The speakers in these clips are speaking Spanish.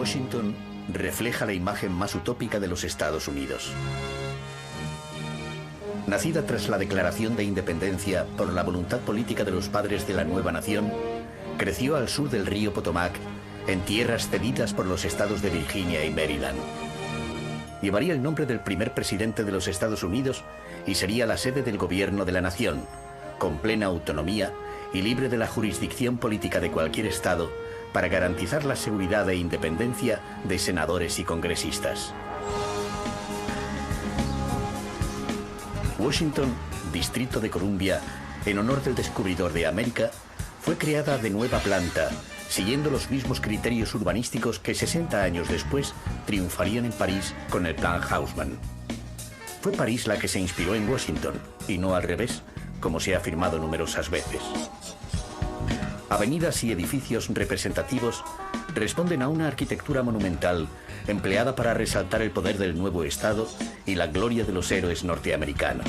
Washington refleja la imagen más utópica de los Estados Unidos. Nacida tras la declaración de independencia por la voluntad política de los padres de la nueva nación, creció al sur del río Potomac, en tierras cedidas por los estados de Virginia y Maryland. Llevaría el nombre del primer presidente de los Estados Unidos y sería la sede del gobierno de la nación, con plena autonomía y libre de la jurisdicción política de cualquier estado, para garantizar la seguridad e independencia de senadores y congresistas. Washington, Distrito de Columbia, en honor del descubridor de América, fue creada de nueva planta, siguiendo los mismos criterios urbanísticos que 60 años después triunfarían en París con el Plan Haussmann. Fue París la que se inspiró en Washington, y no al revés, como se ha afirmado numerosas veces. Avenidas y edificios representativos responden a una arquitectura monumental empleada para resaltar el poder del nuevo Estado y la gloria de los héroes norteamericanos.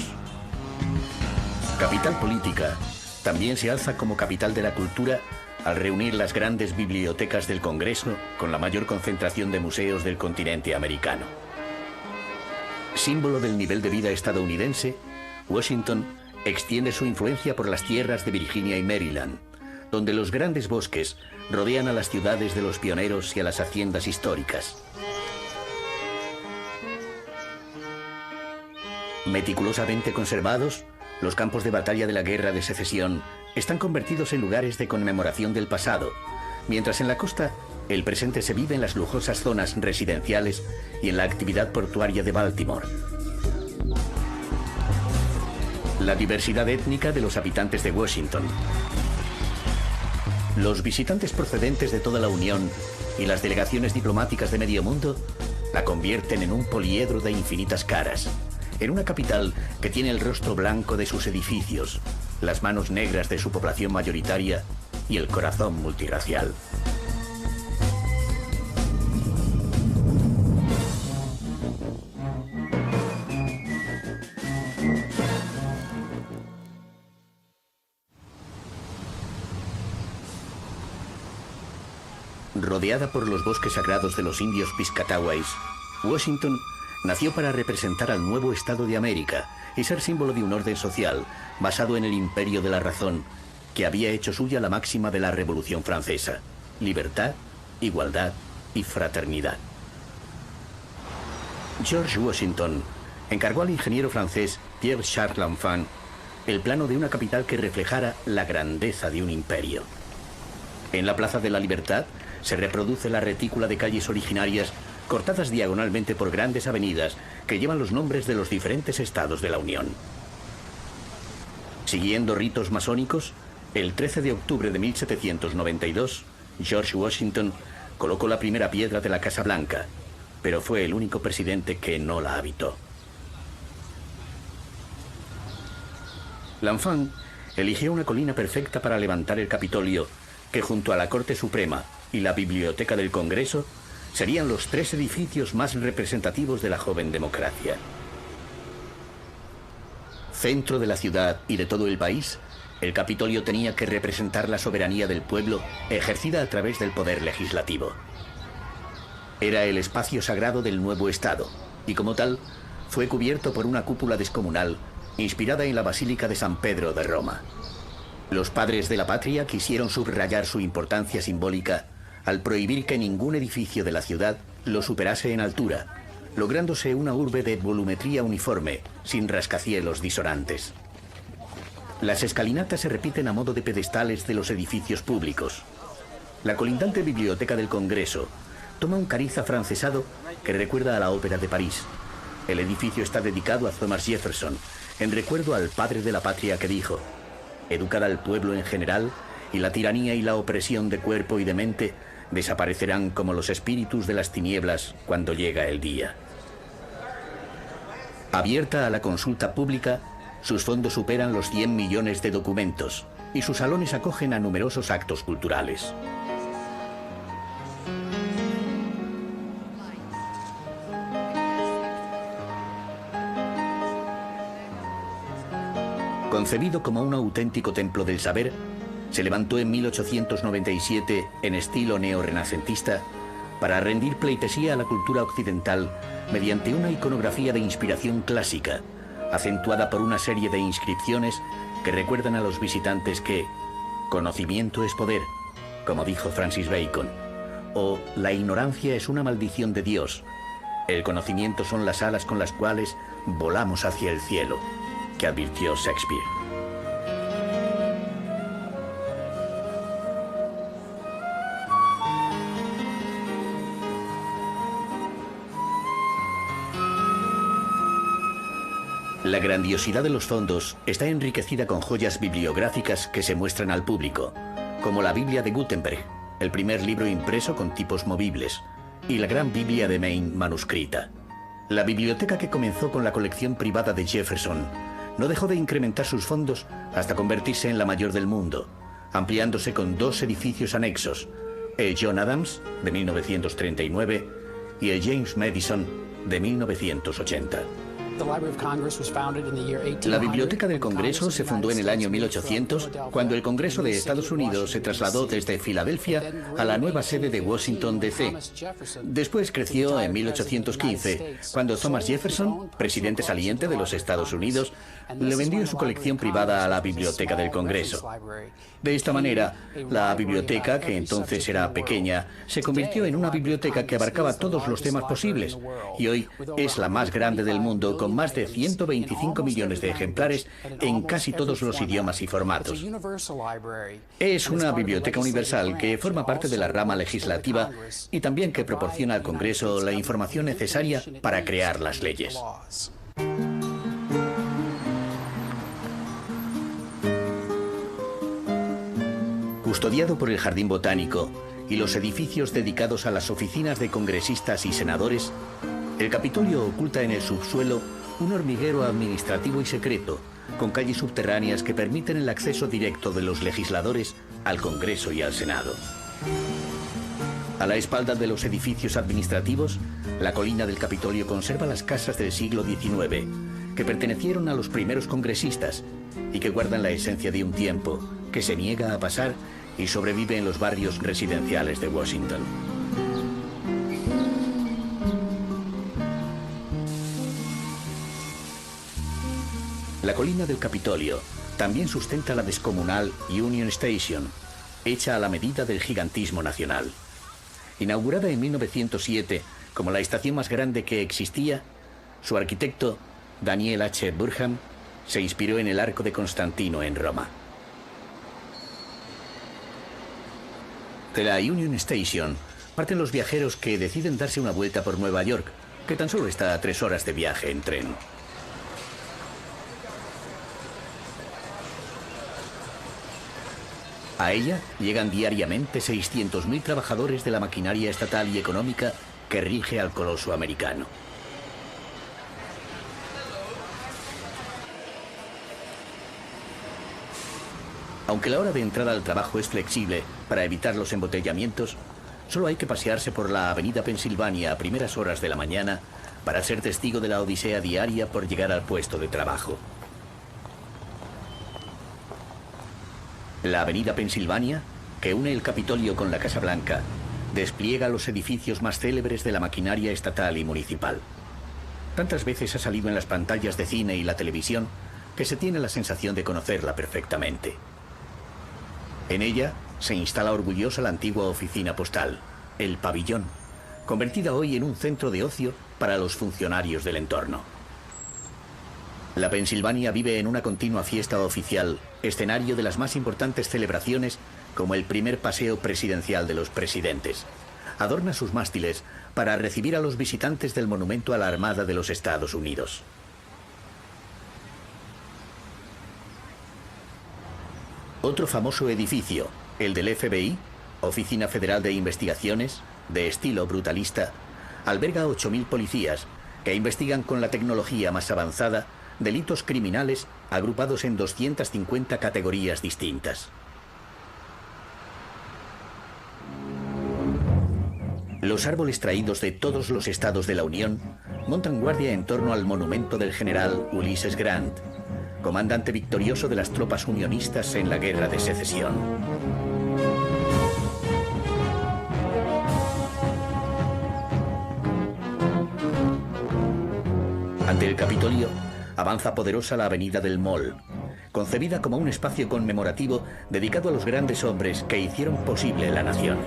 Capital política, también se alza como capital de la cultura al reunir las grandes bibliotecas del Congreso con la mayor concentración de museos del continente americano. Símbolo del nivel de vida estadounidense, Washington extiende su influencia por las tierras de Virginia y Maryland, donde los grandes bosques rodean a las ciudades de los pioneros y a las haciendas históricas. Meticulosamente conservados, los campos de batalla de la Guerra de Secesión están convertidos en lugares de conmemoración del pasado, mientras en la costa el presente se vive en las lujosas zonas residenciales y en la actividad portuaria de Baltimore. La diversidad étnica de los habitantes de Washington. Los visitantes procedentes de toda la Unión y las delegaciones diplomáticas de medio mundo la convierten en un poliedro de infinitas caras, en una capital que tiene el rostro blanco de sus edificios, las manos negras de su población mayoritaria y el corazón multirracial. Rodeada por los bosques sagrados de los indios Piscataways, Washington nació para representar al nuevo Estado de América y ser símbolo de un orden social basado en el imperio de la razón, que había hecho suya la máxima de la Revolución Francesa: libertad, igualdad y fraternidad. George Washington encargó al ingeniero francés Pierre-Charles L'Enfant el plano de una capital que reflejara la grandeza de un imperio. En la Plaza de la Libertad se reproduce la retícula de calles originarias cortadas diagonalmente por grandes avenidas que llevan los nombres de los diferentes estados de la Unión. Siguiendo ritos masónicos, el 13 de octubre de 1792, George Washington colocó la primera piedra de la Casa Blanca, pero fue el único presidente que no la habitó. L'Enfant eligió una colina perfecta para levantar el Capitolio, que junto a la Corte Suprema y la Biblioteca del Congreso serían los tres edificios más representativos de la joven democracia. Centro de la ciudad y de todo el país, el Capitolio tenía que representar la soberanía del pueblo ejercida a través del poder legislativo. Era el espacio sagrado del nuevo Estado y, como tal, fue cubierto por una cúpula descomunal inspirada en la Basílica de San Pedro de Roma. Los padres de la patria quisieron subrayar su importancia simbólica al prohibir que ningún edificio de la ciudad lo superase en altura, lográndose una urbe de volumetría uniforme, sin rascacielos disonantes. Las escalinatas se repiten a modo de pedestales de los edificios públicos. La colindante Biblioteca del Congreso toma un cariz afrancesado que recuerda a la Ópera de París. El edificio está dedicado a Thomas Jefferson, en recuerdo al padre de la patria que dijo: educar al pueblo en general, y la tiranía y la opresión de cuerpo y de mente desaparecerán como los espíritus de las tinieblas cuando llega el día. Abierta a la consulta pública, sus fondos superan los 100 millones de documentos y sus salones acogen a numerosos actos culturales. Concebido como un auténtico templo del saber, se levantó en 1897 en estilo neorrenacentista para rendir pleitesía a la cultura occidental mediante una iconografía de inspiración clásica, acentuada por una serie de inscripciones que recuerdan a los visitantes que conocimiento es poder, como dijo Francis Bacon, o la ignorancia es una maldición de Dios, el conocimiento son las alas con las cuales volamos hacia el cielo, que advirtió Shakespeare. La grandiosidad de los fondos está enriquecida con joyas bibliográficas que se muestran al público, como la Biblia de Gutenberg, el primer libro impreso con tipos movibles, y la Gran Biblia de Maine manuscrita. La biblioteca, que comenzó con la colección privada de Jefferson, no dejó de incrementar sus fondos hasta convertirse en la mayor del mundo, ampliándose con 2 edificios anexos, el John Adams, de 1939, y el James Madison, de 1980. La Biblioteca del Congreso se fundó en el año 1800, cuando el Congreso de Estados Unidos se trasladó desde Filadelfia a la nueva sede de Washington, D.C. Después creció en 1815, cuando Thomas Jefferson, presidente saliente de los Estados Unidos, le vendió su colección privada a la Biblioteca del Congreso. De esta manera, la biblioteca, que entonces era pequeña, se convirtió en una biblioteca que abarcaba todos los temas posibles, y hoy es la más grande del mundo, con más de 125 millones de ejemplares en casi todos los idiomas y formatos. Es una biblioteca universal que forma parte de la rama legislativa y también que proporciona al Congreso la información necesaria para crear las leyes. Custodiado por el Jardín Botánico y los edificios dedicados a las oficinas de congresistas y senadores, el Capitolio oculta en el subsuelo un hormiguero administrativo y secreto, con calles subterráneas que permiten el acceso directo de los legisladores al Congreso y al Senado. A la espalda de los edificios administrativos, la colina del Capitolio conserva las casas del siglo XIX, que pertenecieron a los primeros congresistas y que guardan la esencia de un tiempo que se niega a pasar y sobrevive en los barrios residenciales de Washington. La colina del Capitolio también sustenta la descomunal Union Station, hecha a la medida del gigantismo nacional. Inaugurada en 1907 como la estación más grande que existía, su arquitecto, Daniel H. Burham, se inspiró en el Arco de Constantino en Roma. De la Union Station parten los viajeros que deciden darse una vuelta por Nueva York, que tan solo está a 3 horas de viaje en tren. A ella llegan diariamente 600.000 trabajadores de la maquinaria estatal y económica que rige al coloso americano. Aunque la hora de entrada al trabajo es flexible para evitar los embotellamientos, solo hay que pasearse por la avenida Pensilvania a primeras horas de la mañana para ser testigo de la odisea diaria por llegar al puesto de trabajo. La avenida Pensilvania, que une el Capitolio con la Casa Blanca, despliega los edificios más célebres de la maquinaria estatal y municipal. Tantas veces ha salido en las pantallas de cine y la televisión que se tiene la sensación de conocerla perfectamente. En ella se instala orgullosa la antigua oficina postal, el Pabellón, convertida hoy en un centro de ocio para los funcionarios del entorno. La Pensilvania vive en una continua fiesta oficial, escenario de las más importantes celebraciones, como el primer paseo presidencial de los presidentes. Adorna sus mástiles para recibir a los visitantes del monumento a la Armada de los Estados Unidos. Otro famoso edificio, el del FBI, Oficina Federal de Investigaciones, de estilo brutalista, alberga 8.000 policías que investigan con la tecnología más avanzada delitos criminales agrupados en 250 categorías distintas. Los árboles traídos de todos los estados de la Unión montan guardia en torno al monumento del general Ulysses Grant, comandante victorioso de las tropas unionistas en la Guerra de Secesión. Del Capitolio avanza poderosa la Avenida del Mall, concebida como un espacio conmemorativo dedicado a los grandes hombres que hicieron posible la nación.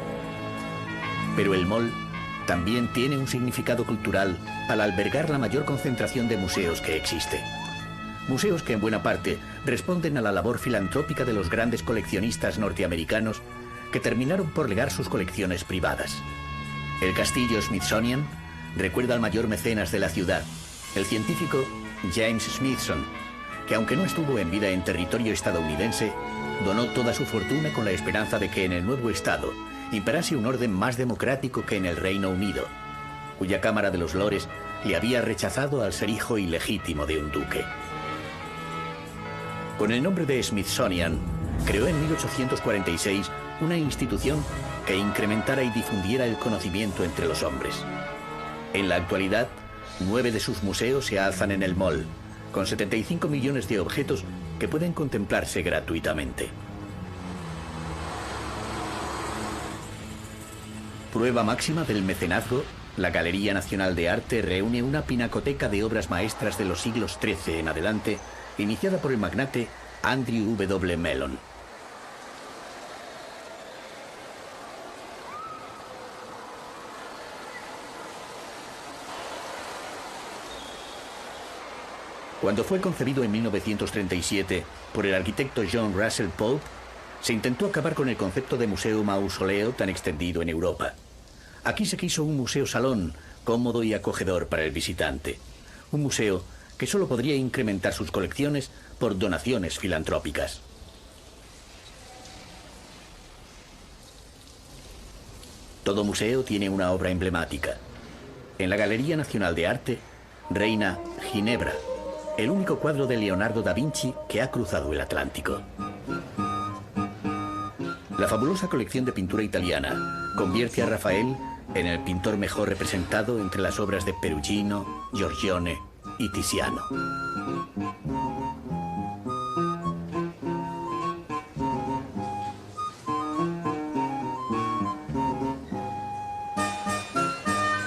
Pero el Mall también tiene un significado cultural al albergar la mayor concentración de museos que existe. Museos que en buena parte responden a la labor filantrópica de los grandes coleccionistas norteamericanos que terminaron por legar sus colecciones privadas. El castillo Smithsonian recuerda al mayor mecenas de la ciudad, el científico James Smithson, que aunque no estuvo en vida en territorio estadounidense, donó toda su fortuna con la esperanza de que en el nuevo estado imperase un orden más democrático que en el Reino Unido, cuya Cámara de los Lores le había rechazado al ser hijo ilegítimo de un duque. Con el nombre de Smithsonian, creó en 1846 una institución que incrementara y difundiera el conocimiento entre los hombres. En la actualidad, 9 de sus museos se alzan en el Mall, con 75 millones de objetos que pueden contemplarse gratuitamente. Prueba máxima del mecenazgo, la Galería Nacional de Arte reúne una pinacoteca de obras maestras de los siglos XIII en adelante, iniciada por el magnate Andrew W. Mellon. Cuando fue concebido en 1937 por el arquitecto John Russell Pope, se intentó acabar con el concepto de museo-mausoleo tan extendido en Europa. Aquí se quiso un museo-salón cómodo y acogedor para el visitante. Un museo que solo podría incrementar sus colecciones por donaciones filantrópicas. Todo museo tiene una obra emblemática. En la Galería Nacional de Arte reina Ginebra, el único cuadro de Leonardo da Vinci que ha cruzado el Atlántico. La fabulosa colección de pintura italiana convierte a Rafael en el pintor mejor representado entre las obras de Perugino, Giorgione y Tiziano.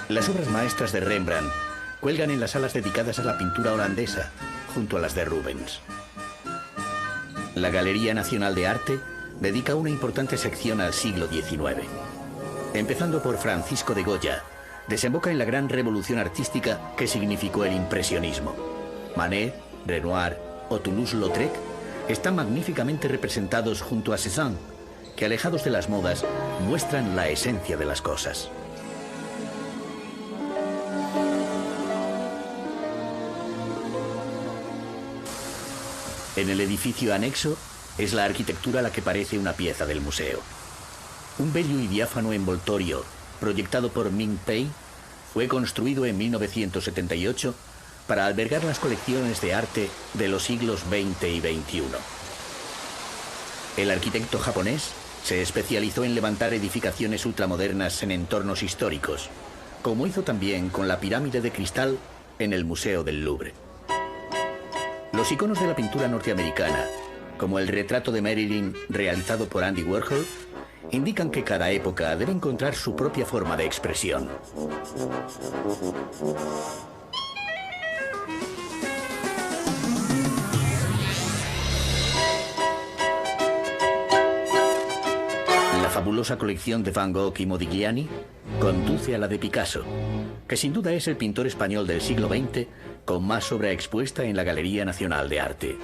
Las obras maestras de Rembrandt cuelgan en las salas dedicadas a la pintura holandesa, junto a las de Rubens. La Galería Nacional de Arte dedica una importante sección al siglo XIX. Empezando por Francisco de Goya, desemboca en la gran revolución artística que significó el impresionismo. Manet, Renoir o Toulouse-Lautrec están magníficamente representados junto a Cézanne, que alejados de las modas muestran la esencia de las cosas. En el edificio anexo es la arquitectura la que parece una pieza del museo. Un bello y diáfano envoltorio, proyectado por Ming Pei, fue construido en 1978 para albergar las colecciones de arte de los siglos XX y XXI. El arquitecto japonés se especializó en levantar edificaciones ultramodernas en entornos históricos, como hizo también con la pirámide de cristal en el Museo del Louvre. Los iconos de la pintura norteamericana, como el retrato de Marilyn realizado por Andy Warhol, indican que cada época debe encontrar su propia forma de expresión. La fabulosa colección de Van Gogh y Modigliani conduce a la de Picasso, que sin duda es el pintor español del siglo XX con más obra expuesta en la Galería Nacional de Arte.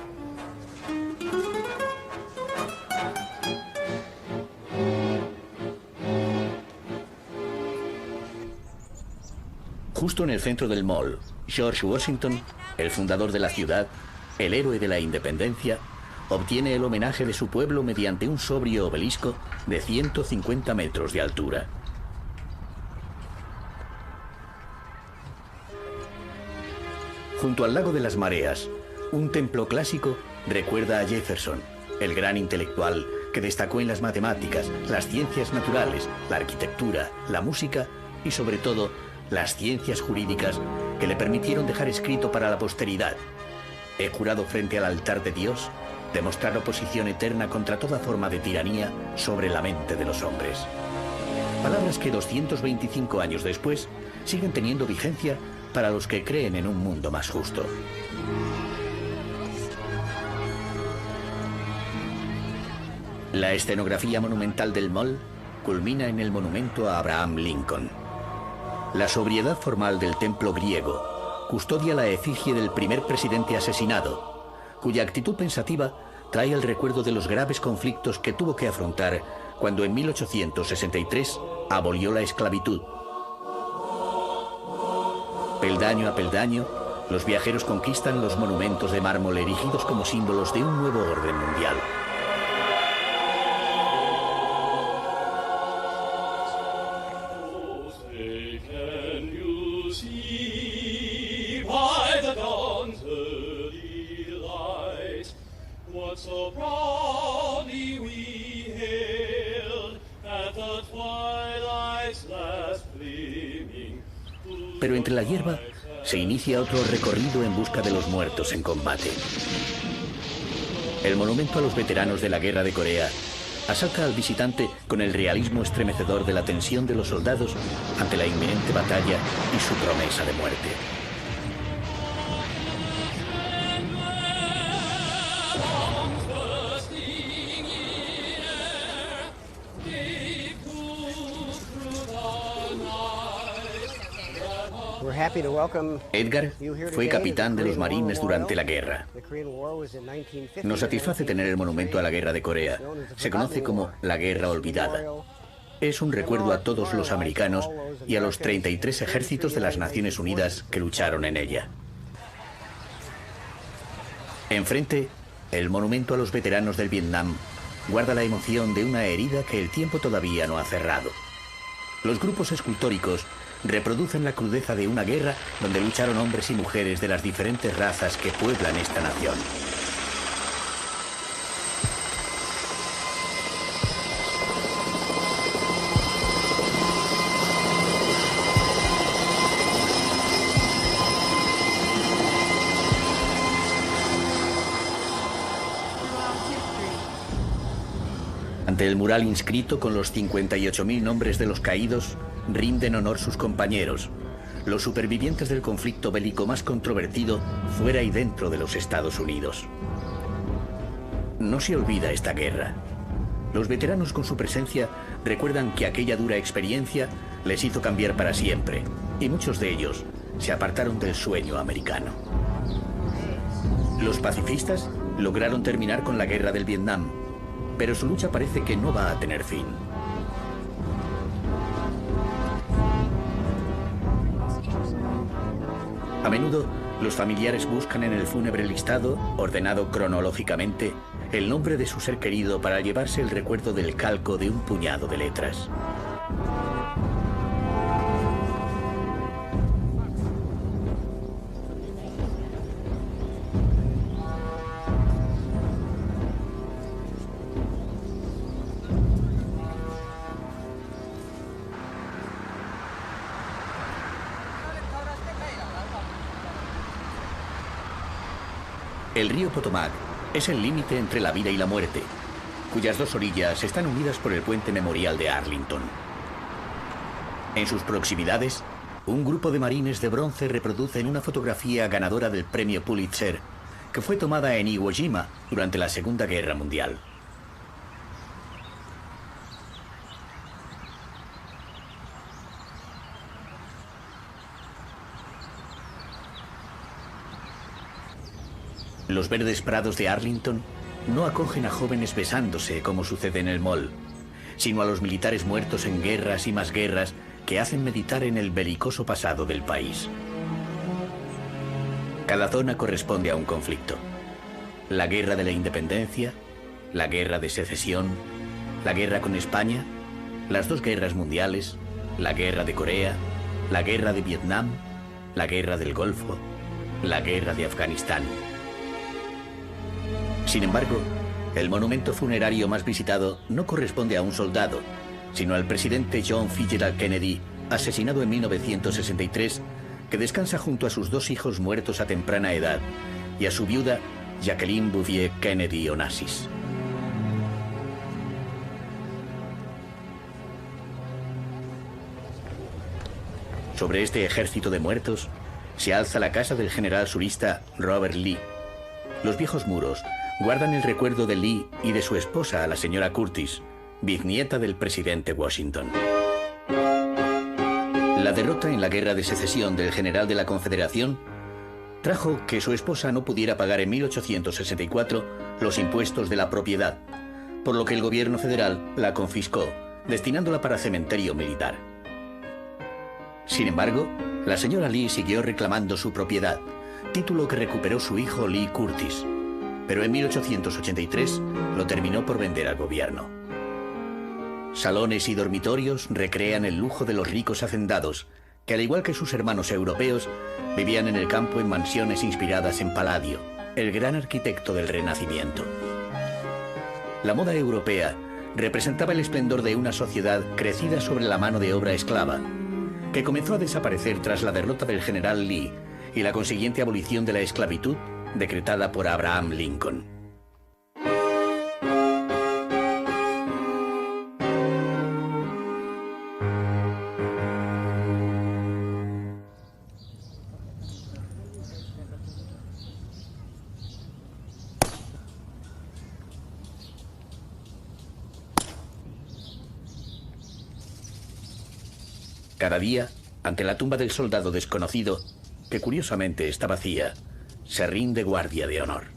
Justo en el centro del mall, George Washington, el fundador de la ciudad, el héroe de la independencia, obtiene el homenaje de su pueblo mediante un sobrio obelisco de 150 metros de altura. Junto al lago de las Mareas, un templo clásico recuerda a Jefferson, el gran intelectual que destacó en las matemáticas, las ciencias naturales, la arquitectura, la música y sobre todo las ciencias jurídicas que le permitieron dejar escrito para la posteridad: he jurado frente al altar de Dios demostrar oposición eterna contra toda forma de tiranía sobre la mente de los hombres. Palabras que 225 años después siguen teniendo vigencia para los que creen en un mundo más justo. La escenografía monumental del Mall culmina en el monumento a Abraham Lincoln. La sobriedad formal del templo griego custodia la efigie del primer presidente asesinado, cuya actitud pensativa trae el recuerdo de los graves conflictos que tuvo que afrontar cuando en 1863 abolió la esclavitud. Peldaño a peldaño, los viajeros conquistan los monumentos de mármol erigidos como símbolos de un nuevo orden mundial. Pero entre la hierba se inicia otro recorrido en busca de los muertos en combate. El monumento a los veteranos de la Guerra de Corea asalta al visitante con el realismo estremecedor de la tensión de los soldados ante la inminente batalla y su promesa de muerte. Edgar fue capitán de los marines durante la guerra. Nos satisface tener el monumento a la Guerra de Corea. Se conoce como la Guerra Olvidada. Es un recuerdo a todos los americanos y a los 33 ejércitos de las Naciones Unidas que lucharon en ella. Enfrente, el monumento a los veteranos del Vietnam guarda la emoción de una herida que el tiempo todavía no ha cerrado. Los grupos escultóricos reproducen la crudeza de una guerra donde lucharon hombres y mujeres de las diferentes razas que pueblan esta nación. Ante el mural inscrito con los 58.000 nombres de los caídos, rinden honor sus compañeros, los supervivientes del conflicto bélico más controvertido fuera y dentro de los Estados Unidos. No se olvida esta guerra. Los veteranos con su presencia recuerdan que aquella dura experiencia les hizo cambiar para siempre, y muchos de ellos se apartaron del sueño americano. Los pacifistas lograron terminar con la guerra del Vietnam, pero su lucha parece que no va a tener fin. A menudo, los familiares buscan en el fúnebre listado, ordenado cronológicamente, el nombre de su ser querido para llevarse el recuerdo del calco de un puñado de letras. El río Potomac es el límite entre la vida y la muerte, cuyas dos orillas están unidas por el puente memorial de Arlington. En sus proximidades, un grupo de marines de bronce reproducen una fotografía ganadora del premio Pulitzer, que fue tomada en Iwo Jima durante la Segunda Guerra Mundial. Los verdes prados de Arlington no acogen a jóvenes besándose como sucede en el Mall, sino a los militares muertos en guerras y más guerras que hacen meditar en el belicoso pasado del país. Cada zona corresponde a un conflicto. La guerra de la independencia, la guerra de secesión, la guerra con España, las dos guerras mundiales, la guerra de Corea, la guerra de Vietnam, la guerra del Golfo, la guerra de Afganistán. Sin embargo, el monumento funerario más visitado no corresponde a un soldado, sino al presidente John Fitzgerald Kennedy, asesinado en 1963, que descansa junto a sus dos hijos muertos a temprana edad y a su viuda, Jacqueline Bouvier Kennedy Onassis. Sobre este ejército de muertos, se alza la casa del general surista Robert Lee. Los viejos muros guardan el recuerdo de Lee y de su esposa, la señora Curtis, bisnieta del presidente Washington. La derrota en la guerra de secesión del general de la Confederación trajo que su esposa no pudiera pagar en 1864 los impuestos de la propiedad, por lo que el gobierno federal la confiscó, destinándola para cementerio militar. Sin embargo, la señora Lee siguió reclamando su propiedad, título que recuperó su hijo Lee Curtis, pero en 1883 lo terminó por vender al gobierno. Salones y dormitorios recrean el lujo de los ricos hacendados, que al igual que sus hermanos europeos, vivían en el campo en mansiones inspiradas en Palladio, el gran arquitecto del Renacimiento. La moda europea representaba el esplendor de una sociedad crecida sobre la mano de obra esclava, que comenzó a desaparecer tras la derrota del general Lee y la consiguiente abolición de la esclavitud decretada por Abraham Lincoln. Cada día, ante la tumba del soldado desconocido, que curiosamente está vacía, se rinde guardia de honor.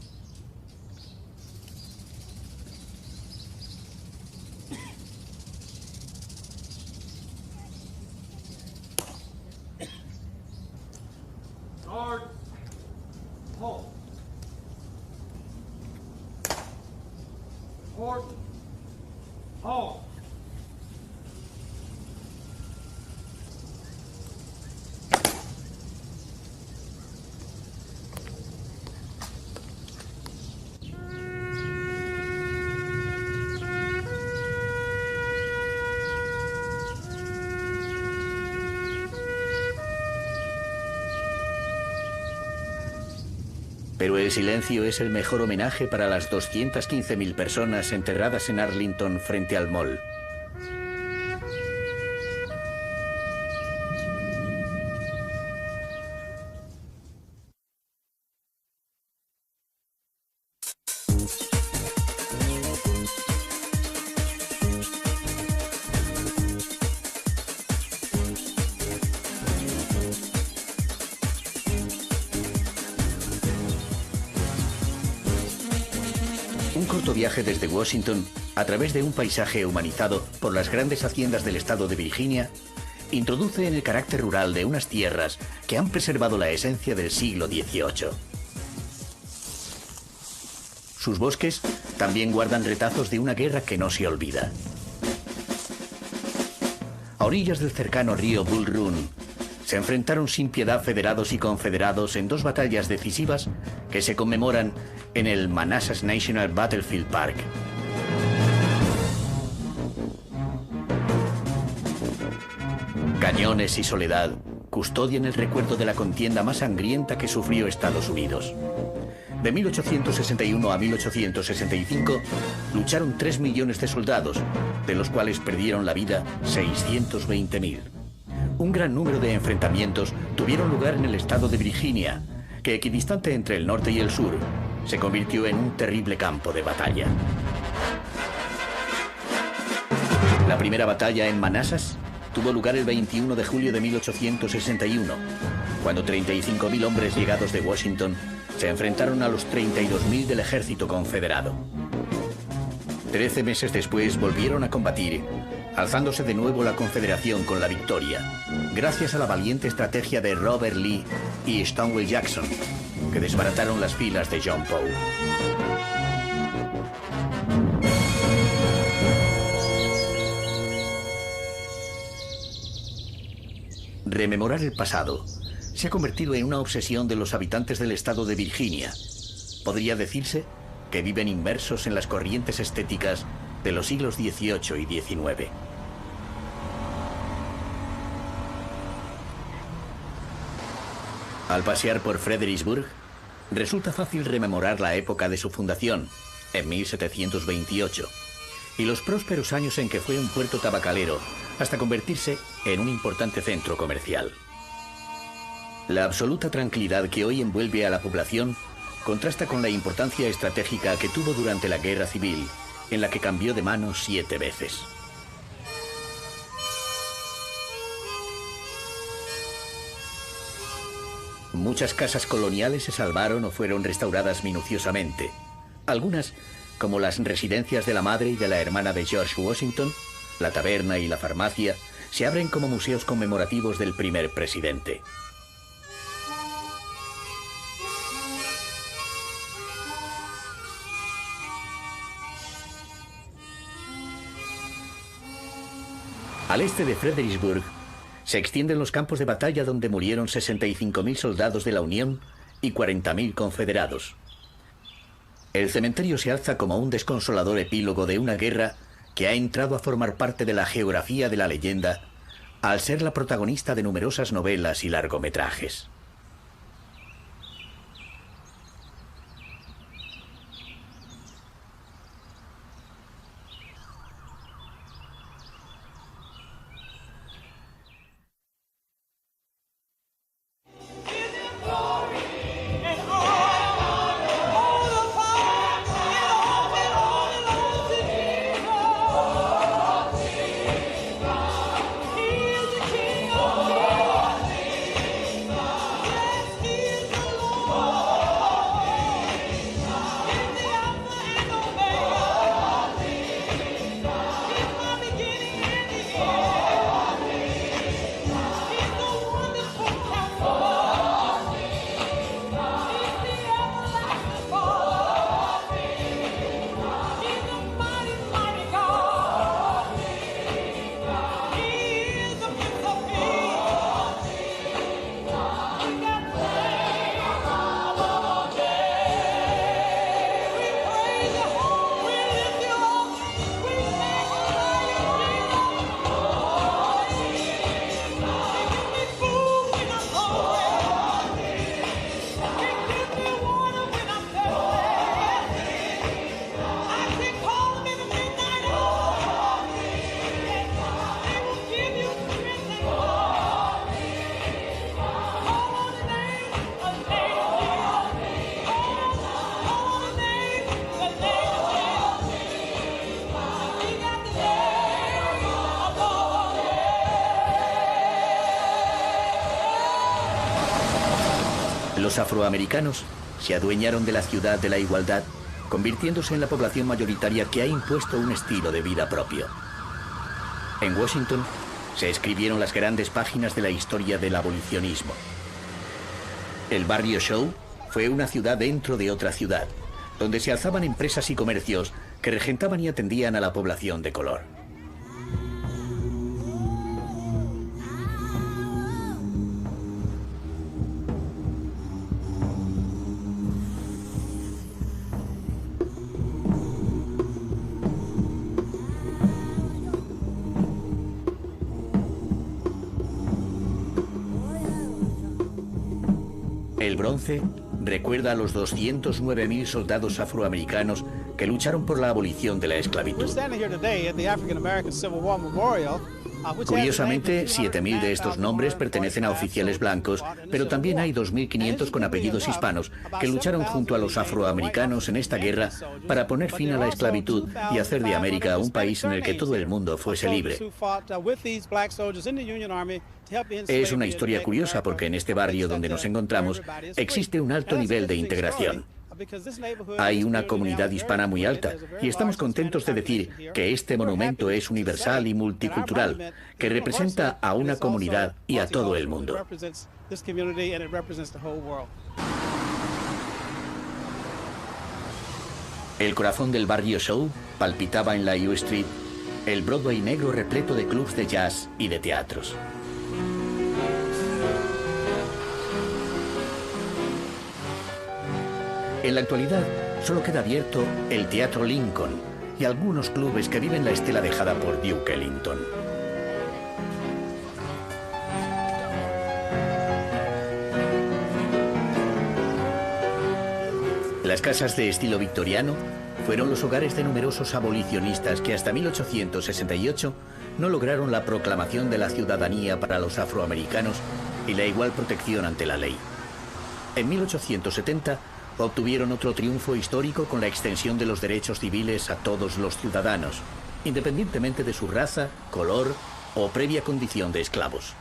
Pero el silencio es el mejor homenaje para las 215.000 personas enterradas en Arlington frente al Mall. Viaje desde Washington a través de un paisaje humanizado por las grandes haciendas del estado de Virginia introduce en el carácter rural de unas tierras que han preservado la esencia del siglo XVIII. Sus bosques también guardan retazos de una guerra que no se olvida. A orillas del cercano río Bull Run se enfrentaron sin piedad federados y confederados en dos batallas decisivas que se conmemoran en el Manassas National Battlefield Park. Cañones y soledad custodian el recuerdo de la contienda más sangrienta que sufrió Estados Unidos. De 1861 a 1865 lucharon 3 millones de soldados, de los cuales perdieron la vida 620.000. Un gran número de enfrentamientos tuvieron lugar en el estado de Virginia, que equidistante entre el norte y el sur, se convirtió en un terrible campo de batalla. La primera batalla en Manassas tuvo lugar el 21 de julio de 1861, cuando 35.000 hombres llegados de Washington se enfrentaron a los 32.000 del ejército confederado. 13 meses después volvieron a combatir, alzándose de nuevo la Confederación con la victoria, gracias a la valiente estrategia de Robert Lee y Stonewall Jackson, que desbarataron las filas de John Poe. Rememorar el pasado se ha convertido en una obsesión de los habitantes del estado de Virginia. Podría decirse que viven inmersos en las corrientes estéticas de los siglos XVIII y XIX. Al pasear por Fredericksburg, resulta fácil rememorar la época de su fundación, en 1728, y los prósperos años en que fue un puerto tabacalero, hasta convertirse en un importante centro comercial. La absoluta tranquilidad que hoy envuelve a la población contrasta con la importancia estratégica que tuvo durante la Guerra Civil, en la que cambió de manos 7 veces. Muchas casas coloniales se salvaron o fueron restauradas minuciosamente. Algunas, como las residencias de la madre y de la hermana de George Washington, la taberna y la farmacia, se abren como museos conmemorativos del primer presidente. Al este de Fredericksburg, se extienden los campos de batalla donde murieron 65.000 soldados de la Unión y 40.000 confederados. El cementerio se alza como un desconsolador epílogo de una guerra que ha entrado a formar parte de la geografía de la leyenda al ser la protagonista de numerosas novelas y largometrajes. Los afroamericanos se adueñaron de la ciudad de la igualdad, convirtiéndose en la población mayoritaria que ha impuesto un estilo de vida propio. En Washington se escribieron las grandes páginas de la historia del abolicionismo. El Barrio Show fue una ciudad dentro de otra ciudad, donde se alzaban empresas y comercios que regentaban y atendían a la población de color. El bronce recuerda a los 209.000 soldados afroamericanos que lucharon por la abolición de la esclavitud. Curiosamente, 7.000 de estos nombres pertenecen a oficiales blancos, pero también hay 2.500 con apellidos hispanos que lucharon junto a los afroamericanos en esta guerra para poner fin a la esclavitud y hacer de América un país en el que todo el mundo fuese libre. Es una historia curiosa porque en este barrio donde nos encontramos existe un alto nivel de integración. Hay una comunidad hispana muy alta y estamos contentos de decir que este monumento es universal y multicultural, que representa a una comunidad y a todo el mundo. El corazón del Barrio Show palpitaba en la U Street, el Broadway negro repleto de clubs de jazz y de teatros. En la actualidad, solo queda abierto el Teatro Lincoln y algunos clubes que viven la estela dejada por Duke Ellington. Las casas de estilo victoriano fueron los hogares de numerosos abolicionistas que hasta 1868 no lograron la proclamación de la ciudadanía para los afroamericanos y la igual protección ante la ley. En 1870 obtuvieron otro triunfo histórico con la extensión de los derechos civiles a todos los ciudadanos, independientemente de su raza, color o previa condición de esclavos.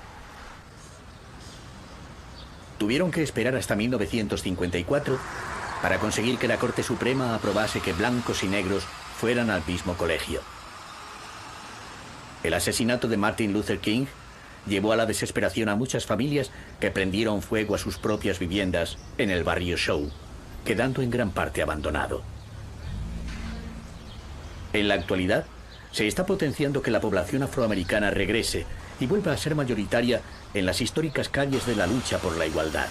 Tuvieron que esperar hasta 1954 para conseguir que la Corte Suprema aprobase que blancos y negros fueran al mismo colegio. El asesinato de Martin Luther King llevó a la desesperación a muchas familias que prendieron fuego a sus propias viviendas en el barrio Shaw, quedando en gran parte abandonado. En la actualidad, se está potenciando que la población afroamericana regrese y vuelva a ser mayoritaria en las históricas calles de la lucha por la igualdad.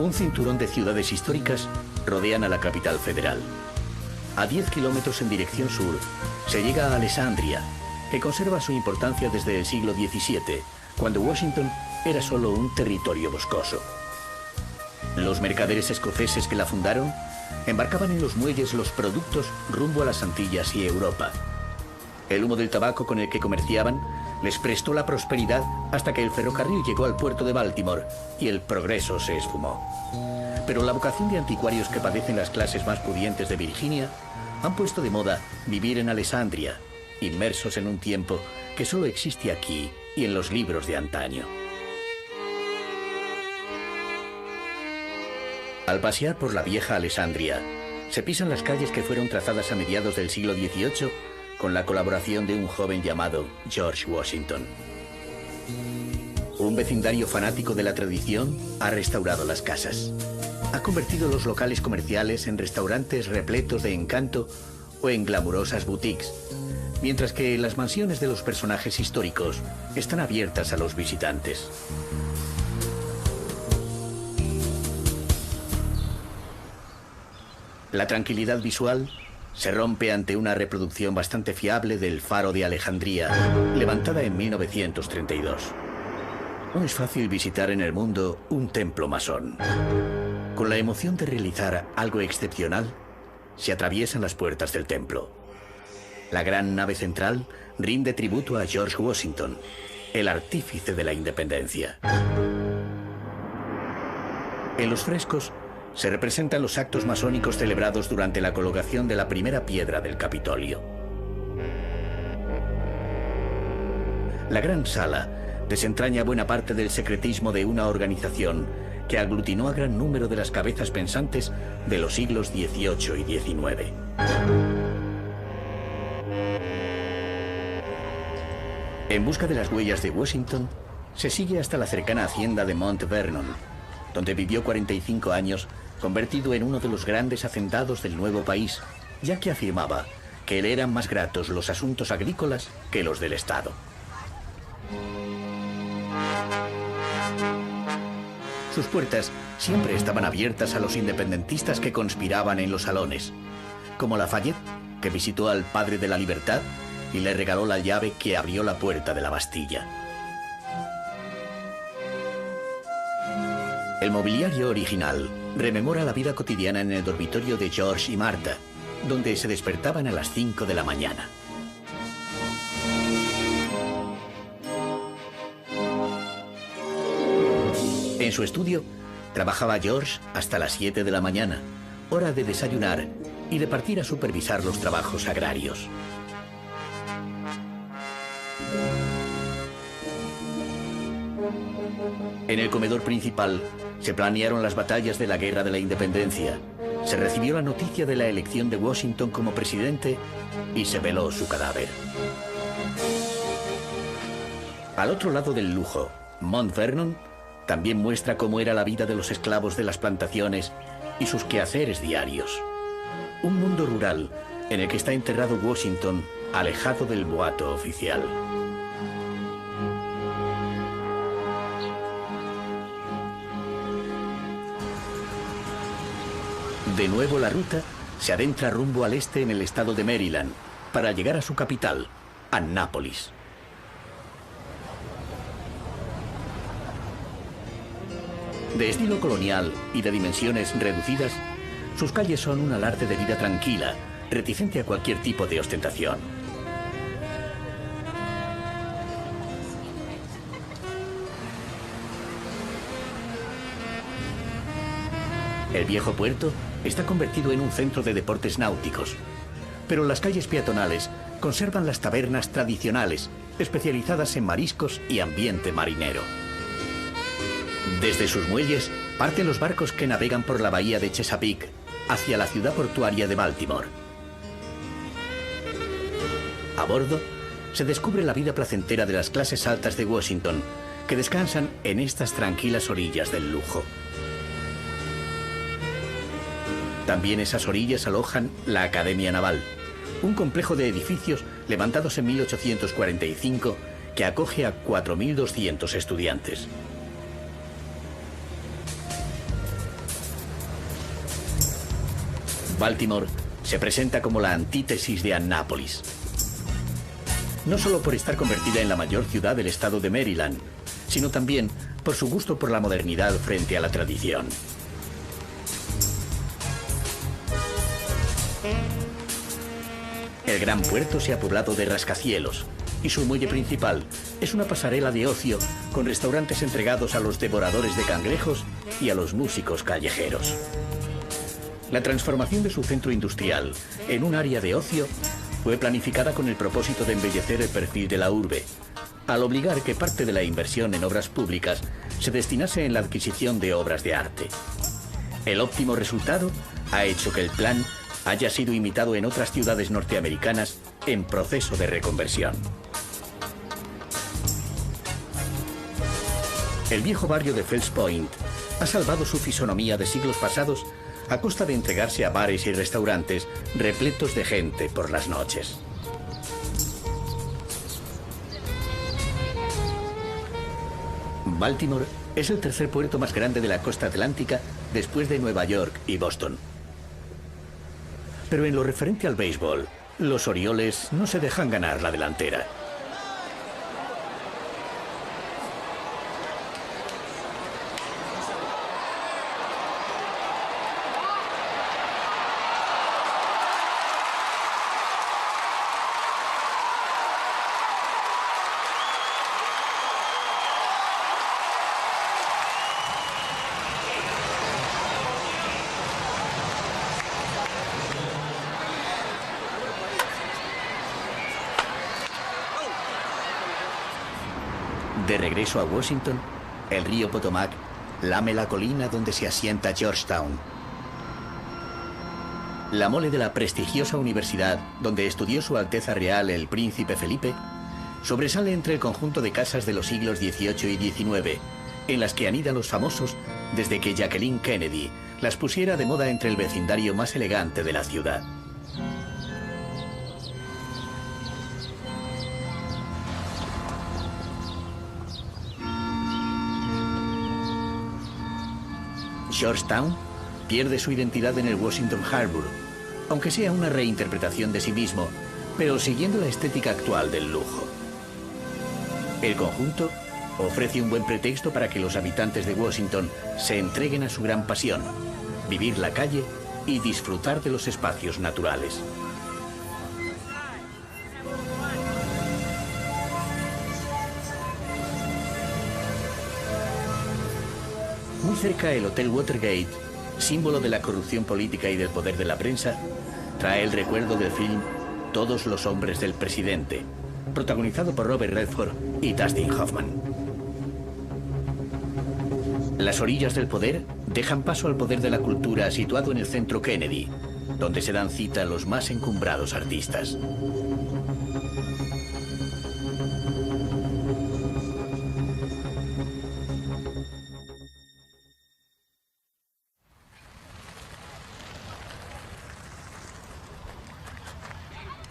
Un cinturón de ciudades históricas rodean a la capital federal. A 10 kilómetros en dirección sur se llega a Alessandria, que conserva su importancia desde el siglo XVII, cuando Washington era solo un territorio boscoso. Los mercaderes escoceses que la fundaron embarcaban en los muelles los productos rumbo a las Antillas y Europa. El humo del tabaco con el que comerciaban les prestó la prosperidad hasta que el ferrocarril llegó al puerto de Baltimore y el progreso se esfumó. Pero la vocación de anticuarios que padecen las clases más pudientes de Virginia han puesto de moda vivir en Alessandria, inmersos en un tiempo que solo existe aquí y en los libros de antaño. Al pasear por la vieja Alessandria, se pisan las calles que fueron trazadas a mediados del siglo XVIII con la colaboración de un joven llamado George Washington. Un vecindario fanático de la tradición ha restaurado las casas. Ha convertido los locales comerciales en restaurantes repletos de encanto o en glamurosas boutiques, mientras que las mansiones de los personajes históricos están abiertas a los visitantes. La tranquilidad visual se rompe ante una reproducción bastante fiable del Faro de Alejandría, levantada en 1932. No es fácil visitar en el mundo un templo masón. Con la emoción de realizar algo excepcional, se atraviesan las puertas del templo. La gran nave central rinde tributo a George Washington, el artífice de la independencia. En los frescos se representan los actos masónicos celebrados durante la colocación de la primera piedra del Capitolio. La gran sala desentraña buena parte del secretismo de una organización que aglutinó a gran número de las cabezas pensantes de los siglos XVIII y XIX. En busca de las huellas de Washington, se sigue hasta la cercana hacienda de Mount Vernon, donde vivió 45 años, convertido en uno de los grandes hacendados del nuevo país, ya que afirmaba que le eran más gratos los asuntos agrícolas que los del Estado. Sus puertas siempre estaban abiertas a los independentistas que conspiraban en los salones, como Lafayette, que visitó al padre de la libertad y le regaló la llave que abrió la puerta de la Bastilla. El mobiliario original rememora la vida cotidiana en el dormitorio de George y Martha, donde se despertaban a las 5 de la mañana. En su estudio, trabajaba George hasta las 7 de la mañana, hora de desayunar y de partir a supervisar los trabajos agrarios. En el comedor principal se planearon las batallas de la Guerra de la Independencia, se recibió la noticia de la elección de Washington como presidente y se veló su cadáver. Al otro lado del lujo, Mount Vernon también muestra cómo era la vida de los esclavos de las plantaciones y sus quehaceres diarios. Un mundo rural en el que está enterrado Washington, alejado del boato oficial. De nuevo la ruta se adentra rumbo al este en el estado de Maryland para llegar a su capital, Annápolis. De estilo colonial y de dimensiones reducidas, Sus calles son un alarde de vida tranquila, reticente a cualquier tipo de ostentación. El viejo puerto está convertido en un centro de deportes náuticos, pero las calles peatonales conservan las tabernas tradicionales, especializadas en mariscos y ambiente marinero. Desde sus muelles parten los barcos que navegan por la bahía de Chesapeake hacia la ciudad portuaria de Baltimore. A bordo se descubre la vida placentera de las clases altas de Washington, que descansan en estas tranquilas orillas del lujo. También esas orillas alojan la Academia Naval, un complejo de edificios levantados en 1845 que acoge a 4.200 estudiantes. Baltimore se presenta como la antítesis de Annápolis. No solo por estar convertida en la mayor ciudad del estado de Maryland, sino también por su gusto por la modernidad frente a la tradición. El gran puerto se ha poblado de rascacielos y su muelle principal es una pasarela de ocio con restaurantes entregados a los devoradores de cangrejos y a los músicos callejeros. La transformación de su centro industrial en un área de ocio fue planificada con el propósito de embellecer el perfil de la urbe, al obligar que parte de la inversión en obras públicas se destinase en la adquisición de obras de arte. El óptimo resultado ha hecho que el plan haya sido imitado en otras ciudades norteamericanas en proceso de reconversión. El viejo barrio de Fells Point ha salvado su fisonomía de siglos pasados a costa de entregarse a bares y restaurantes repletos de gente por las noches. Baltimore es el tercer puerto más grande de la costa atlántica después de Nueva York y Boston. Pero en lo referente al béisbol, los Orioles no se dejan ganar la delantera. De regreso a Washington, el río Potomac lame la colina donde se asienta Georgetown. La mole de la prestigiosa universidad donde estudió Su Alteza Real el Príncipe Felipe sobresale entre el conjunto de casas de los siglos XVIII y XIX, en las que anidan los famosos desde que Jacqueline Kennedy las pusiera de moda entre el vecindario más elegante de la ciudad. Georgetown pierde su identidad en el Washington Harbour, aunque sea una reinterpretación de sí mismo, pero siguiendo la estética actual del lujo. El conjunto ofrece un buen pretexto para que los habitantes de Washington se entreguen a su gran pasión, vivir la calle y disfrutar de los espacios naturales. Muy cerca, el Hotel Watergate, símbolo de la corrupción política y del poder de la prensa, trae el recuerdo del film Todos los hombres del presidente, protagonizado por Robert Redford y Dustin Hoffman. Las orillas del poder dejan paso al poder de la cultura situado en el centro Kennedy, donde se dan cita los más encumbrados artistas.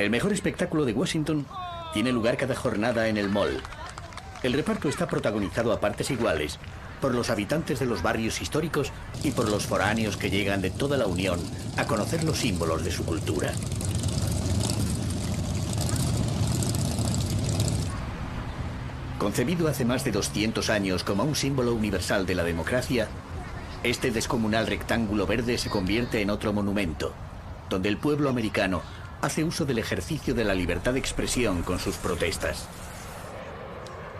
El mejor espectáculo de Washington tiene lugar cada jornada en el Mall. El reparto está protagonizado a partes iguales por los habitantes de los barrios históricos y por los foráneos que llegan de toda la Unión a conocer los símbolos de su cultura. Concebido hace más de 200 años como un símbolo universal de la democracia, Este descomunal rectángulo verde se convierte en otro monumento, donde el pueblo americano hace uso del ejercicio de la libertad de expresión con sus protestas.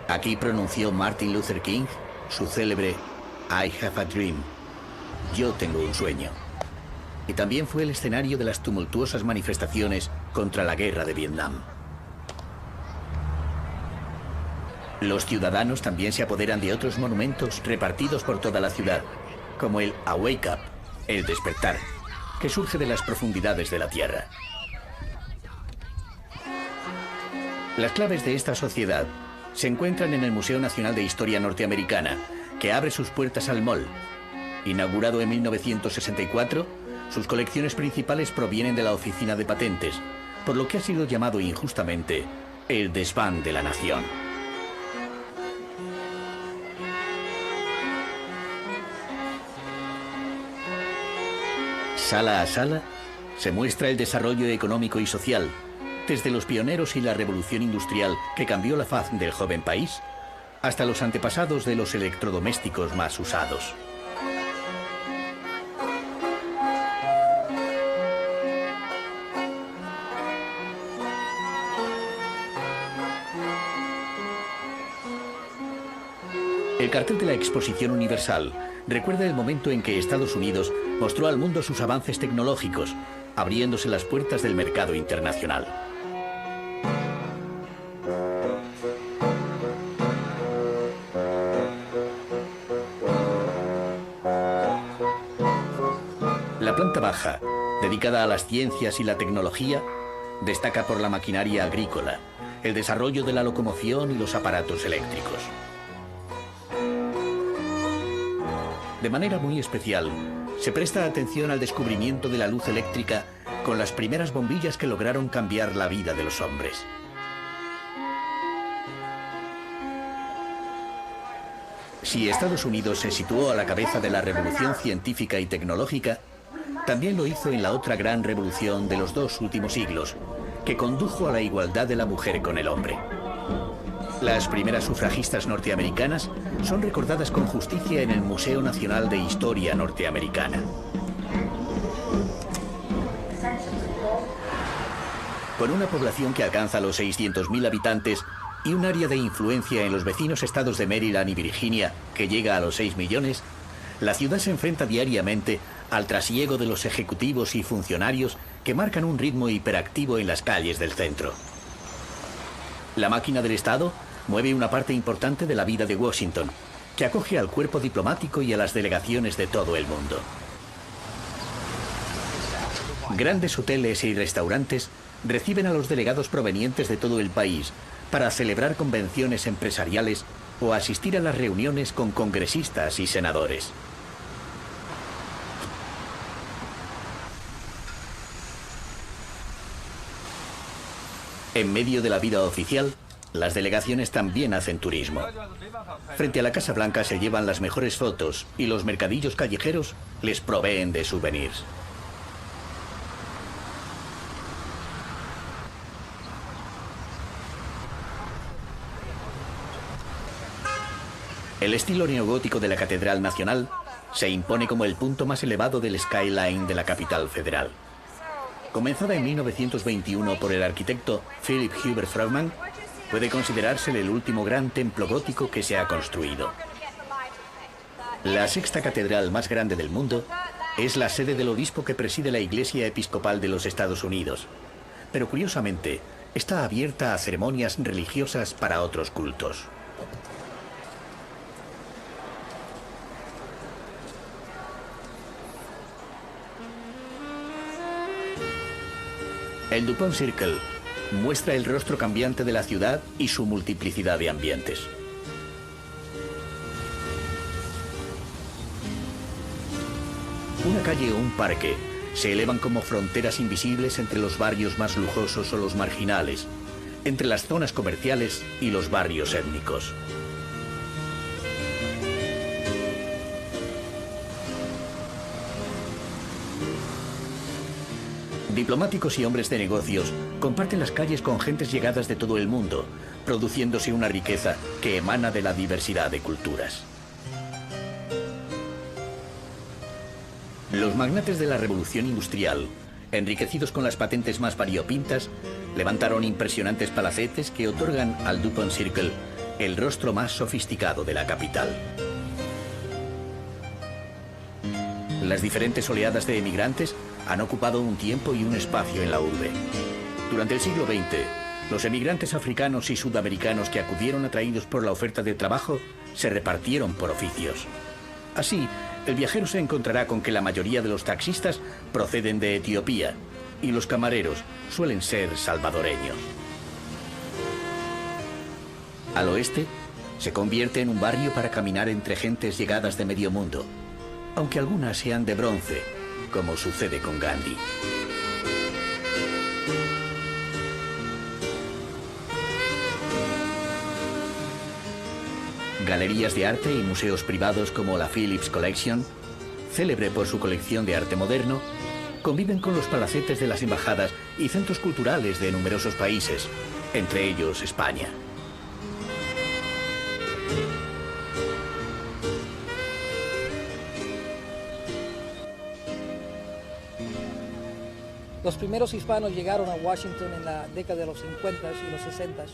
Aquí pronunció Martin Luther King su célebre I have a dream, yo tengo un sueño. Y también fue el escenario de las tumultuosas manifestaciones contra la guerra de Vietnam. Los ciudadanos también se apoderan de otros monumentos repartidos por toda la ciudad, como el A Wake Up, el despertar, que surge de las profundidades de la tierra. Las claves de esta sociedad se encuentran en el Museo Nacional de Historia Norteamericana, que abre sus puertas al Mall. Inaugurado en 1964, sus colecciones principales provienen de la Oficina de Patentes, por lo que ha sido llamado injustamente el desván de la nación. Sala a sala se muestra el desarrollo económico y social, desde los pioneros y la revolución industrial que cambió la faz del joven país, hasta los antepasados de los electrodomésticos más usados. El cartel de la Exposición Universal recuerda el momento en que Estados Unidos mostró al mundo sus avances tecnológicos, abriéndose las puertas del mercado internacional. La planta baja, dedicada a las ciencias y la tecnología, destaca por la maquinaria agrícola, el desarrollo de la locomoción y los aparatos eléctricos. De manera muy especial, se presta atención al descubrimiento de la luz eléctrica con las primeras bombillas que lograron cambiar la vida de los hombres. Si Estados Unidos se situó a la cabeza de la revolución científica y tecnológica, también lo hizo en la otra gran revolución de los 2 últimos siglos, que condujo a la igualdad de la mujer con el hombre. Las primeras sufragistas norteamericanas son recordadas con justicia en el Museo Nacional de Historia Norteamericana. Con una población que alcanza los 600.000 habitantes y un área de influencia en los vecinos estados de Maryland y Virginia que llega a los 6 millones, la ciudad se enfrenta diariamente al trasiego de los ejecutivos y funcionarios que marcan un ritmo hiperactivo en las calles del centro. La máquina del Estado mueve una parte importante de la vida de Washington, que acoge al cuerpo diplomático y a las delegaciones de todo el mundo. Grandes hoteles y restaurantes reciben a los delegados provenientes de todo el país para celebrar convenciones empresariales o asistir a las reuniones con congresistas y senadores. En medio de la vida oficial, las delegaciones también hacen turismo. Frente a la Casa Blanca se llevan las mejores fotos y los mercadillos callejeros les proveen de souvenirs. El estilo neogótico de la Catedral Nacional se impone como el punto más elevado del skyline de la capital federal. Comenzada en 1921 por el arquitecto Philip Hubert Frogman, puede considerarse el último gran templo gótico que se ha construido. La sexta catedral más grande del mundo es la sede del obispo que preside la Iglesia Episcopal de los Estados Unidos, pero curiosamente está abierta a ceremonias religiosas para otros cultos. El Dupont Circle muestra el rostro cambiante de la ciudad y su multiplicidad de ambientes. Una calle o un parque se elevan como fronteras invisibles entre los barrios más lujosos o los marginales, entre las zonas comerciales y los barrios étnicos. Diplomáticos y hombres de negocios comparten las calles con gentes llegadas de todo el mundo, produciéndose una riqueza que emana de la diversidad de culturas. Los magnates de la revolución industrial, enriquecidos con las patentes más variopintas, levantaron impresionantes palacetes que otorgan al DuPont Circle el rostro más sofisticado de la capital. Las diferentes oleadas de emigrantes han ocupado un tiempo y un espacio en la urbe. Durante el siglo XX, los emigrantes africanos y sudamericanos que acudieron atraídos por la oferta de trabajo se repartieron por oficios. Así, el viajero se encontrará con que la mayoría de los taxistas proceden de Etiopía y los camareros suelen ser salvadoreños. Al oeste, se convierte en un barrio para caminar entre gentes llegadas de medio mundo, aunque algunas sean de bronce, como sucede con Gandhi. Galerías de arte y museos privados como la Phillips Collection, célebre por su colección de arte moderno, conviven con los palacetes de las embajadas y centros culturales de numerosos países, entre ellos España. Los primeros hispanos llegaron a Washington en la década de los 50 y los 60.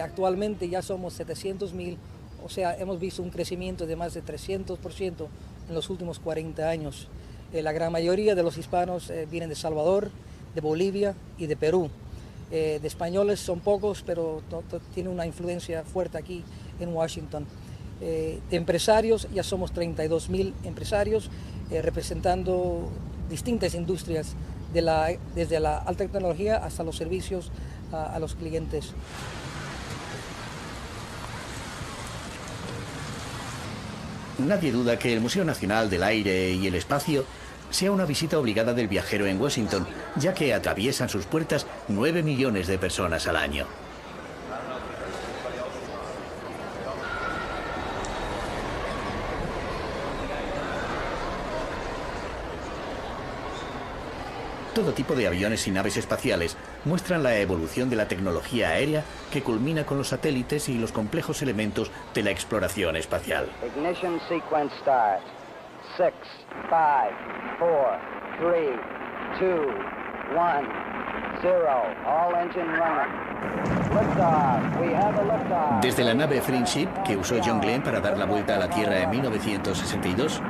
Actualmente ya somos 700,000. O sea, hemos visto un crecimiento de más de 300% en los últimos 40 años. La gran mayoría de los hispanos vienen de Salvador, de Bolivia y de Perú. De españoles son pocos, pero tiene una influencia fuerte aquí en Washington. De empresarios, ya somos 32,000 empresarios, representando distintas industrias, desde la alta tecnología hasta los servicios a los clientes. Nadie duda que el Museo Nacional del Aire y el Espacio sea una visita obligada del viajero en Washington, ya que atraviesan sus puertas 9 millones de personas al año. Todo tipo de aviones y naves espaciales muestran la evolución de la tecnología aérea que culmina con los satélites y los complejos elementos de la exploración espacial. Ignition sequence start. 6, 5, 4, 3, 2, 1, 0. All engine running. Liftoff. We have a liftoff. Desde la nave Friendship, que usó John Glenn para dar la vuelta a la Tierra en 1962,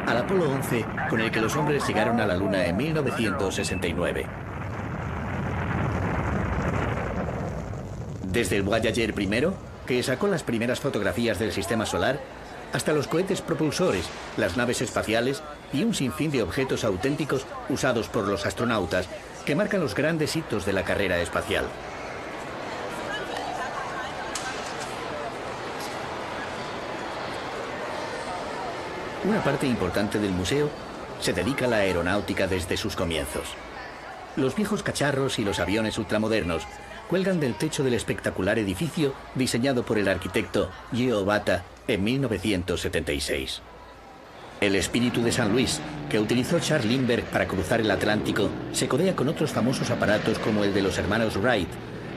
al Apolo 11, con el que los hombres llegaron a la Luna en 1969. Desde el Voyager I, que sacó las primeras fotografías del sistema solar, hasta los cohetes propulsores, las naves espaciales y un sinfín de objetos auténticos usados por los astronautas que marcan los grandes hitos de la carrera espacial. Una parte importante del museo se dedica a la aeronáutica desde sus comienzos. Los viejos cacharros y los aviones ultramodernos cuelgan del techo del espectacular edificio diseñado por el arquitecto Geo Bata en 1976. El espíritu de San Luis, que utilizó Charles Lindbergh para cruzar el Atlántico, se codea con otros famosos aparatos como el de los hermanos Wright,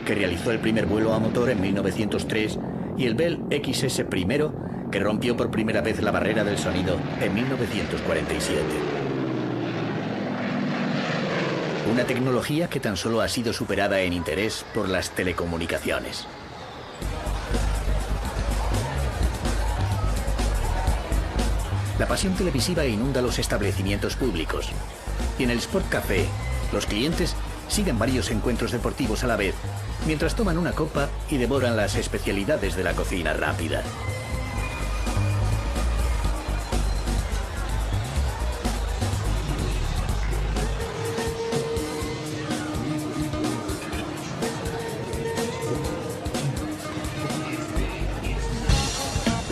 que realizó el primer vuelo a motor en 1903, y el Bell XS I, que rompió por primera vez la barrera del sonido en 1947. Una tecnología que tan solo ha sido superada en interés por las telecomunicaciones. La pasión televisiva inunda los establecimientos públicos. Y en el Sport Café, los clientes siguen varios encuentros deportivos a la vez, mientras toman una copa y devoran las especialidades de la cocina rápida.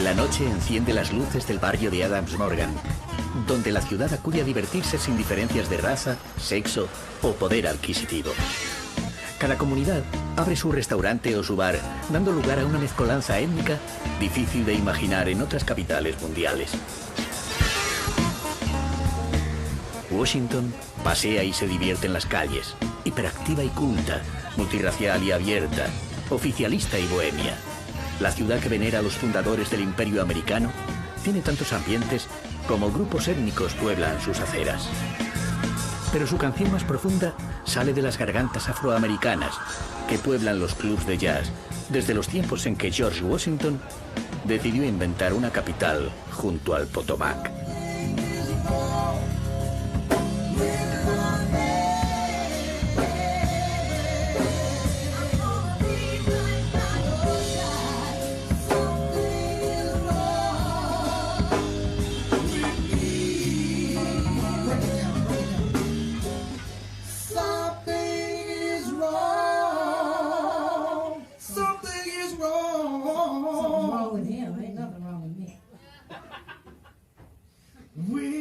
La noche enciende las luces del barrio de Adams Morgan, donde la ciudad acude a divertirse sin diferencias de raza, sexo o poder adquisitivo. Cada comunidad abre su restaurante o su bar, dando lugar a una mezcolanza étnica difícil de imaginar en otras capitales mundiales. Washington pasea y se divierte en las calles, hiperactiva y culta, multirracial y abierta, oficialista y bohemia. La ciudad que venera a los fundadores del Imperio Americano tiene tantos ambientes como grupos étnicos pueblan sus aceras. Pero su canción más profunda sale de las gargantas afroamericanas que pueblan los clubs de jazz desde los tiempos en que George Washington decidió inventar una capital junto al Potomac. We